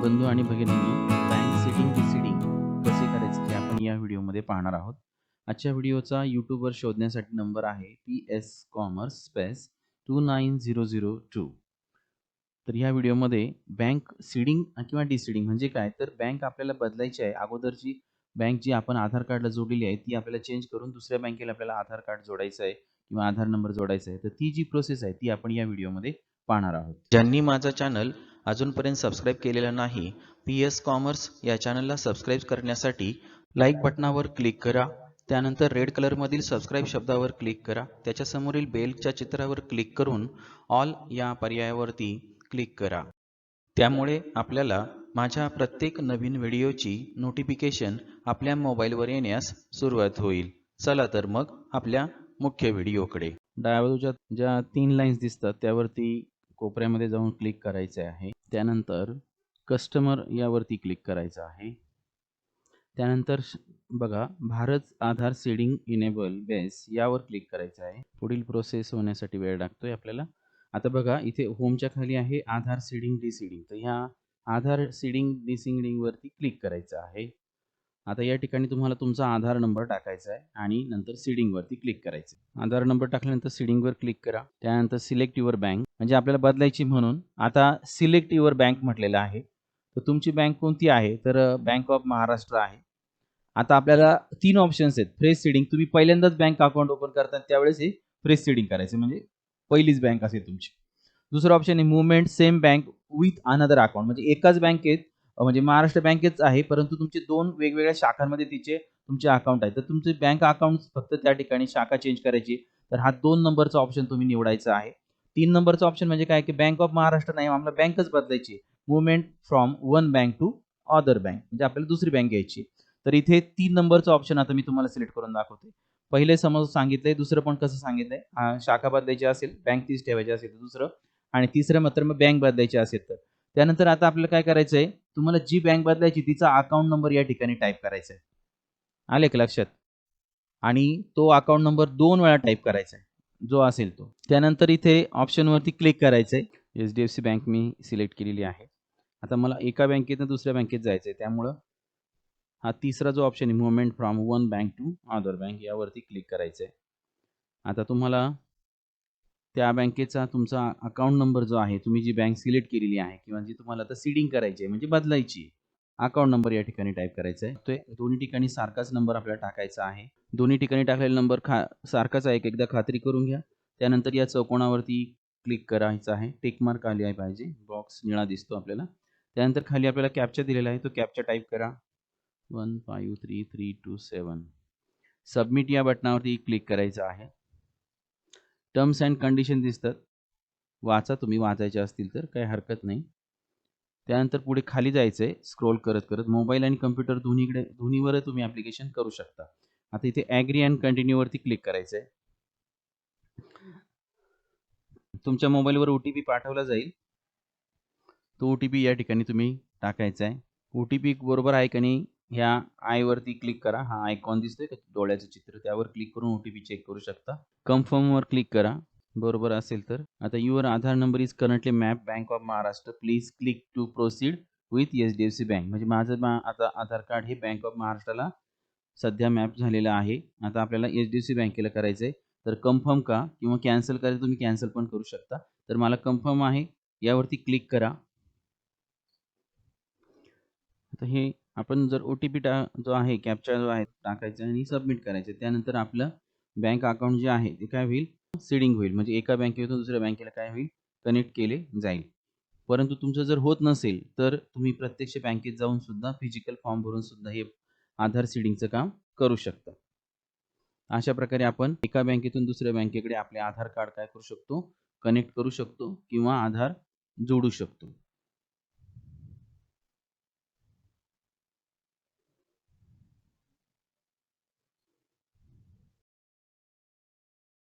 बंधू आणि भगिनींनो, bank seeding डिसीडिंग कसे करायचे ते आपण या व्हिडिओमध्ये पाहणार आहोत. आजच्या व्हिडिओचा यूट्यूबवर शोधण्यासाठी नंबर आहे PS कॉमर्स स्पेस 29002. तर ह्या व्हिडिओमध्ये बँक सीडिंग किंवा डिसीडिंग म्हणजे काय, तर बँक आपल्याला बदलायची आहे. अगोदरची बँक जी आपण आधार कार्डला जोडलेली आहे ती आपल्याला चेंज करून दुसऱ्या बँकेला आपल्याला आधार कार्ड जोडायचं आहे किंवा आधार नंबर जोडायचा आहे. तर ती जी प्रोसेस आहे ती आपण या व्हिडिओमध्ये पाहणार आहोत. ज्यांनी माझा चॅनल अजूनपर्यंत सबस्क्राईब केलेला नाही, PS कॉमर्स या चॅनलला सबस्क्राईब करण्यासाठी लाईक बटनावर क्लिक करा. त्यानंतर रेड कलरमधील सबस्क्राईब शब्दावर क्लिक करा. त्याच्यासमोरील बेलच्या चित्रावर क्लिक करून ऑल या पर्यायावरती क्लिक करा. त्यामुळे आपल्याला माझ्या प्रत्येक नवीन व्हिडिओची नोटिफिकेशन आपल्या मोबाईलवर येण्यास सुरुवात होईल. चला तर मग आपल्या मुख्य व्हिडिओकडे. डाव्या बाजूच्या ज्या 3 लाईन्स दिसतात त्यावरती कोपऱ्यामध्ये जाऊन क्लिक करायचे आहे. त्यानंतर कस्टमर यावरती क्लिक करायचं आहे. त्यानंतर बघा भारत आधार सीडिंग इनेबल बेस यावर क्लिक करायचं आहे. पुढील प्रोसेस होण्यासाठी वेळ लागतोय आपल्याला. आता बघा इथे होमच्या खाली आहे आधार सीडिंग डिसीडिंग. तर ह्या आधार सीडिंग डिसीडिंग वरती क्लिक करायचं आहे. आता या ठिकाणी तुम्हाला तुमचा आधार नंबर टाकायचा आहे आणि नंतर सीडिंग वरती क्लिक करायचं. आधार नंबर टाकल्यानंतर सीडिंग वर क्लिक करा. त्यानंतर सिलेक्ट युअर बँक म्हणजे आपल्याला बदलायची म्हणून आता सिलेक्ट युअर बँक म्हटलेलं आहे. तर तुमची बँक कोणती आहे, तर बँक ऑफ महाराष्ट्र आहे. आता आपल्याला 3 ऑप्शन्स आहेत. फ्रेश सीडिंग तुम्ही पहिल्यांदाच बँक अकाउंट ओपन करता त्यावेळेस हे फ्रेश सीडिंग करायचं म्हणजे पहिलीच बँक असेल तुमची. दुसरं ऑप्शन आहे movement same bank with another account म्हणजे एकाच बँकेत म्हणजे महाराष्ट्र बँकेच आहे परंतु तुमचे 2 वेगवेगळ्या शाखांमध्ये तुमचे अकाउंट आहे. तर तुमचे बँक अकाउंट फक्त त्या ठिकाणी शाखा चेंज करायची. तर हा 2 नंबरचा ऑप्शन तुम्ही निवडायचा आहे. 3 नंबरचा ऑप्शन म्हणजे काय की बँक ऑफ महाराष्ट्र नाही, आम्हाला बँकच बदलायची. Movement from one bank to other bank म्हणजे आपल्याला दुसरी बँक घ्यायची. तर इथे 3 नंबरचा ऑप्शन आता मी तुम्हाला सिलेक्ट करून दाखवते. पहिले समज सांगितलंय, दुसरं पण कसं सांगितलंय. शाखा बदलायची असेल, बँक तीच ठेवायची असेल तर दुसरं आणि तिसरं मात्र मग बँक बदलायची असेल तर. त्यानंतर आता आपल्याला काय करायचंय, तुम्हाला जी बँक बदलायची तिचा अकाउंट नंबर या ठिकाणी टाइप करायचा आहे. आले का लक्षात? आणि तो अकाउंट नंबर 2 वेळा टाइप करायचा आहे, जो असेल तो. त्यानंतर इथे ऑप्शनवरती क्लिक करायचंय. HDFC बँक मी सिलेक्ट केलेली आहे. आता मला एका बँकेतून दुसऱ्या बँकेत जायचंय त्यामुळं हा तिसरा जो ऑप्शन आहे movement from one bank to other bank यावरती क्लिक करायचं आहे. आता तुम्हाला त्या बँकेचा तुमचा अकाउंट नंबर जो आहे, तुम्ही जी बँक सिलेक्ट केलेली आहे किंवा जी तुम्हाला आता सीडिंग करायची आहे म्हणजे बदलायची अकाउंट नंबर या ठिकाणी टाइप करायचा आहे. तो दोन्ही ठिकाणी सारखाच नंबर आपल्याला टाकायचा आहे. दोन्ही ठिकाणी टाकलेला नंबर सारखाच आहे एकदा खात्री करून घ्या. त्यानंतर या चौकोनावरती क्लिक करायचं आहे. टिक मार्क आली आहे पाहिजे. बॉक्स निळा दिसतो आपल्याला. त्यानंतर खाली आपल्याला कॅप्चा दिलेला आहे. तो कॅप्चा टाइप करा. 153327. सबमिट या बटनावरती क्लिक करायचं आहे. टर्म्स अँड कंडिशन दिसतात. वाचा, तुम्ही वाचायचे असतील तर काही हरकत नाही. त्यानंतर पुढे खाली जायचं आहे स्क्रोल करत करत. मोबाईल आणि कम्प्युटर दोन्हीवर तुम्ही ॲप्लिकेशन करू शकता. आता इथे ॲग्री अँड कंटिन्यू वरती क्लिक करायचं आहे. तुमच्या मोबाईलवर OTP पाठवला जाईल. तो OTP या ठिकाणी तुम्ही टाकायचा आहे. OTP बरोबर आहे का नाही ह्या आय वरती क्लिक करा. हा आयकॉन दिसतोय का डोळ्याचं चित्र, त्यावर क्लिक करून OTP चेक करू शकता. कन्फर्म वर क्लिक करा. बरोबर असेल तर. आता your Aadhaar number is currently map bank of Maharashtra. Please click to proceed with HDFC bank. म्हणजे माझं आता आधार कार्ड हे बँक ऑफ महाराष्ट्राला सध्या मॅप झालेलं आहे. आता आपल्याला HDFC बँकेला करायचं आहे. तर कन्फर्म का किंवा कॅन्सल करायचं तुम्ही कॅन्सल पण करू शकता. तर मला कन्फर्म आहे यावरती क्लिक करा. आता हे आपण जर OTP जो आहे कॅप्चा जो आहे टाकायचा आणि सबमिट करायचं. त्यानंतर आपलं बँक अकाउंट जे आहे ते काय होईल सीडिंग होईल म्हणजे एका बँकेतून दुसऱ्या बँकेला काय होईल कनेक्ट केले जाईल. परंतु तुमचं जर होत नसेल तर तुम्ही प्रत्यक्ष बँकेत जाऊन सुद्धा फिजिकल फॉर्म भरून सुद्धा हे आधार सीडिंगचं काम करू शकता. अशा प्रकारे आपण एका बँकेतून दुसऱ्या बँकेकडे आपले आधार कार्ड काय करू शकतो कनेक्ट करू शकतो किंवा आधार जोडू शकतो.